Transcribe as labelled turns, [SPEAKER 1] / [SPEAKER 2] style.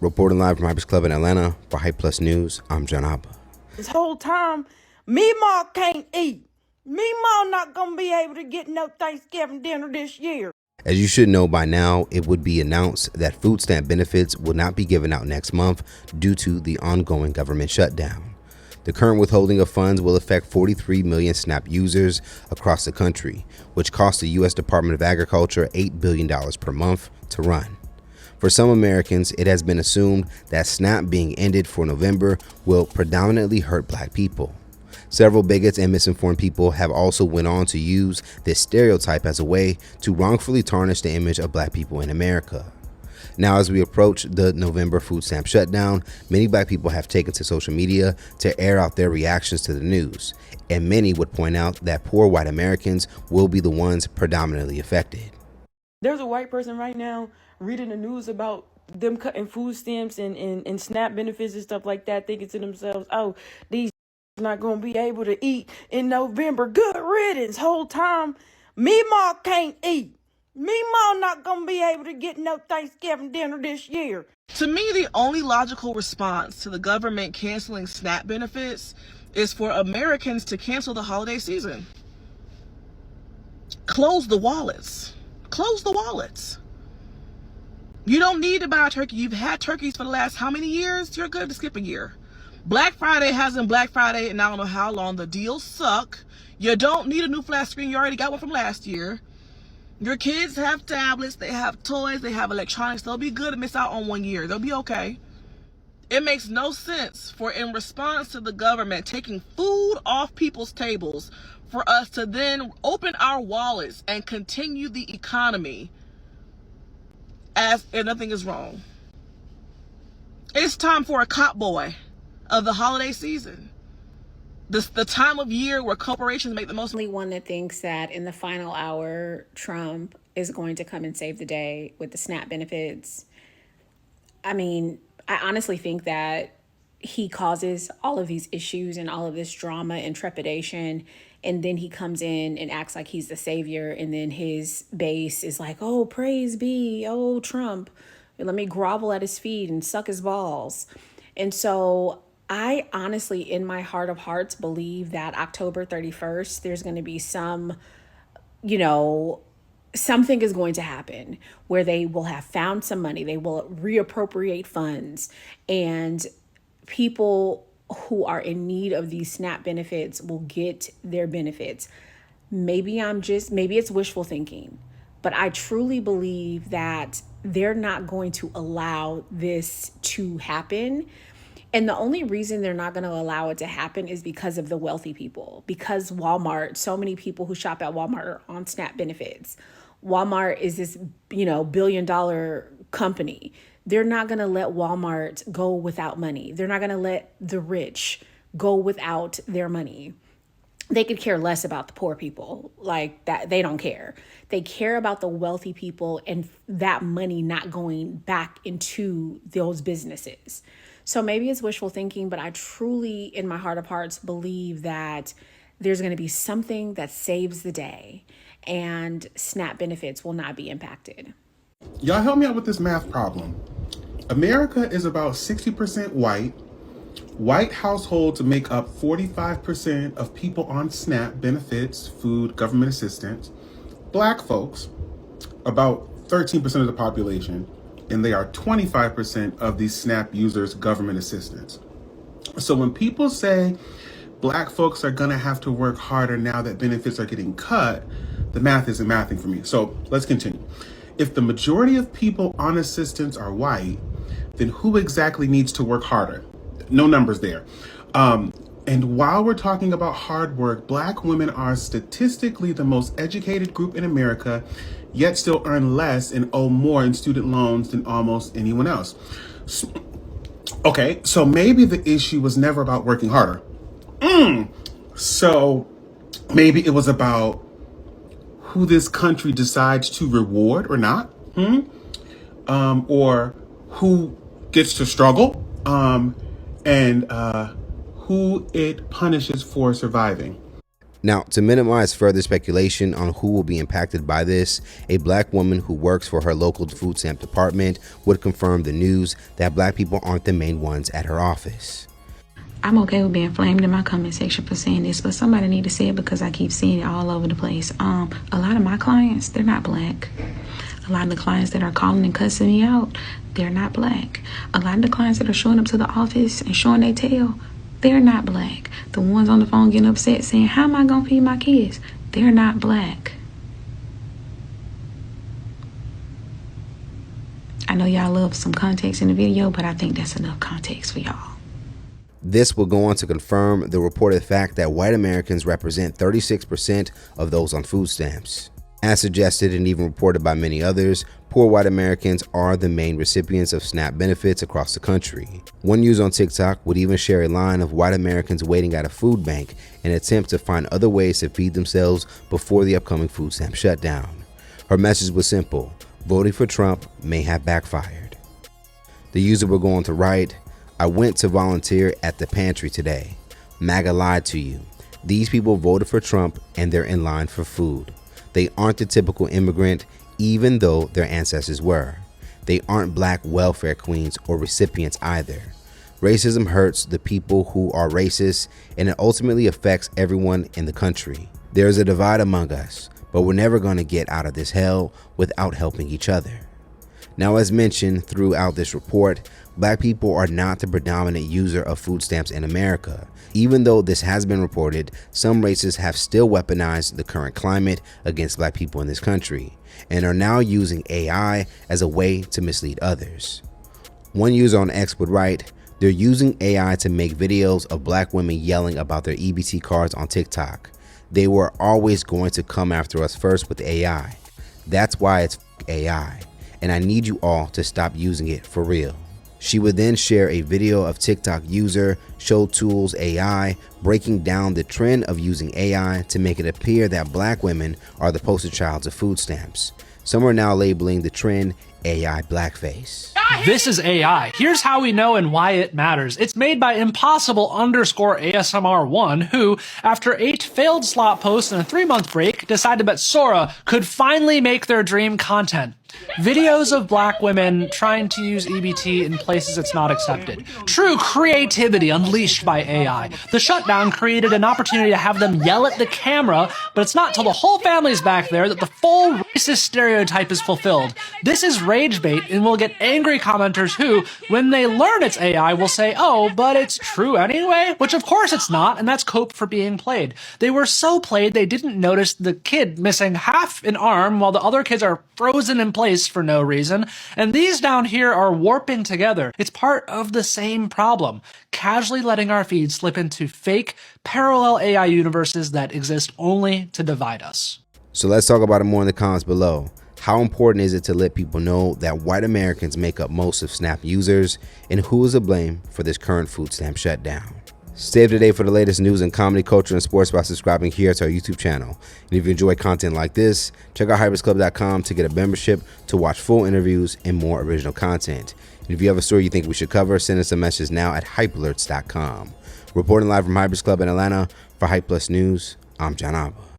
[SPEAKER 1] Reporting live from Hype's Club in Atlanta for Hype Plus News, I'm John Abba.
[SPEAKER 2] This whole time, Meemaw can't eat. Meemaw not gonna be able to get no Thanksgiving dinner this year.
[SPEAKER 1] As you should know by now, it would be announced that food stamp benefits will not be given out next month due to the ongoing government shutdown. The current withholding of funds will affect 43 million SNAP users across the country, which costs the U.S. Department of Agriculture $8 billion per month to run. For some Americans, it has been assumed that SNAP being ended for November will predominantly hurt black people. Several bigots and misinformed people have also went on to use this stereotype as a way to wrongfully tarnish the image of black people in America. Now, as we approach the November food stamp shutdown, many black people have taken to social media to air out their reactions to the news, and many would point out that poor white Americans will be the ones predominantly affected.
[SPEAKER 2] There's a white person right now reading the news about them cutting food stamps and SNAP benefits and stuff like that, thinking to themselves, oh, these not gonna be able to eat in November. Good riddance. Whole time, Meemaw can't eat. Meemaw not gonna be able to get no Thanksgiving dinner this year.
[SPEAKER 3] To me, the only logical response to the government canceling SNAP benefits is for Americans to cancel the holiday season. Close the wallets. Close the wallets. You don't need to buy a turkey. You've had turkeys for the last how many years? You're good to skip a year. Black Friday hasn't Black Friday and I don't know how long. The deals suck. You don't need a new flat screen. You already got one from last year. Your kids have tablets. They have toys. They have electronics. They'll be good to miss out on 1 year. They'll be okay. It makes no sense for, in response to the government taking food off people's tables, for us to then open our wallets and continue the economy as if nothing is wrong. It's time for a cop boy of the holiday season. The time of year where corporations make the most.
[SPEAKER 4] Only one that thinks that in the final hour, Trump is going to come and save the day with the SNAP benefits. I mean, I honestly think that he causes all of these issues and all of this drama and trepidation, and then he comes in and acts like he's the savior, and then his base is like, oh, praise be, oh, Trump, let me grovel at his feet and suck his balls. And so I honestly, in my heart of hearts, believe that October 31st, there's going to be something is going to happen where they will have found some money. They will reappropriate funds, and people who are in need of these SNAP benefits will get their benefits. Maybe it's wishful thinking, but I truly believe that they're not going to allow this to happen. And the only reason they're not going to allow it to happen is because of the wealthy people, because Walmart, so many people who shop at Walmart are on SNAP benefits. Walmart is this, $1 billion company. They're not going to let Walmart go without money. They're not going to let the rich go without their money. They could care less about the poor people like that. They don't care. They care about the wealthy people and that money not going back into those businesses. So maybe it's wishful thinking, but I truly, in my heart of hearts, believe that there's going to be something that saves the day and SNAP benefits will not be impacted.
[SPEAKER 5] Y'all help me out with this math problem. America is about 60% white. White households make up 45% of people on SNAP benefits, food, government assistance. Black folks, about 13% of the population, and they are 25% of these SNAP users' government assistance. So when people say black folks are gonna have to work harder now that benefits are getting cut, the math isn't mathing for me. So let's continue. If the majority of people on assistance are white, then who exactly needs to work harder? No numbers there. And while we're talking about hard work, black women are statistically the most educated group in America, yet still earn less and owe more in student loans than almost anyone else. So maybe the issue was never about working harder. So maybe it was about who this country decides to reward or not, or who gets to struggle, and who it punishes for surviving.
[SPEAKER 1] Now, to minimize further speculation on who will be impacted by this, a black woman who works for her local food stamp department would confirm the news that black people aren't the main ones at her office.
[SPEAKER 6] I'm okay with being flamed in my comment section for saying this, but somebody need to say it because I keep seeing it all over the place. A lot of my clients, they're not black. A lot of the clients that are calling and cussing me out, they're not black. A lot of the clients that are showing up to the office and showing their tail, they're not black. The ones on the phone getting upset saying, how am I going to feed my kids? They're not black. I know y'all love some context in the video, but I think that's enough context for y'all.
[SPEAKER 1] This will go on to confirm the reported fact that white Americans represent 36% of those on food stamps. As suggested and even reported by many others, poor white Americans are the main recipients of SNAP benefits across the country. One user on TikTok would even share a line of white Americans waiting at a food bank in an attempt to find other ways to feed themselves before the upcoming food stamp shutdown. Her message was simple: voting for Trump may have backfired. The user would go on to write, I went to volunteer at the pantry today. MAGA lied to you. These people voted for Trump and they're in line for food. They aren't the typical immigrant, even though their ancestors were. They aren't black welfare queens or recipients either. Racism hurts the people who are racist, and it ultimately affects everyone in the country. There is a divide among us, but we're never going to get out of this hell without helping each other. Now, as mentioned throughout this report, black people are not the predominant user of food stamps in America. Even though this has been reported, some races have still weaponized the current climate against black people in this country and are now using AI as a way to mislead others. One user on X would write, they're using AI to make videos of black women yelling about their EBT cards on TikTok. They were always going to come after us first with AI. That's why it's AI. And I need you all to stop using it for real. She would then share a video of TikTok user Show Tools AI breaking down the trend of using AI to make it appear that black women are the poster childs of food stamps. Some are now labeling the trend AI blackface.
[SPEAKER 7] This is AI. Here's how we know and why it matters. It's made by Impossible_ASMR1, who, after 8 failed slot posts and a 3-month break, decided that Sora could finally make their dream content. Videos of black women trying to use EBT in places it's not accepted. True creativity unleashed by AI. The shutdown created an opportunity to have them yell at the camera, but it's not till the whole family's back there that the full racist stereotype is fulfilled. This is rage bait, and we'll get angry commenters who, when they learn it's AI, will say, oh, but it's true anyway? Which of course it's not, and that's cope for being played. They were so played they didn't notice the kid missing half an arm while the other kids are frozen in place for no reason, and these down here are warping together. It's part of the same problem, casually letting our feed slip into fake, parallel AI universes that exist only to divide us.
[SPEAKER 1] So let's talk about it more in the comments below. How important is it to let people know that white Americans make up most of SNAP users, and who is to blame for this current food stamp shutdown? Stay up to date for the latest news in comedy, culture, and sports by subscribing here to our YouTube channel. And if you enjoy content like this, check out hypersclub.com to get a membership to watch full interviews and more original content. And if you have a story you think we should cover, send us a message now at hypealerts.com. Reporting live from Hypers Club in Atlanta for Hype Plus News, I'm John Abba.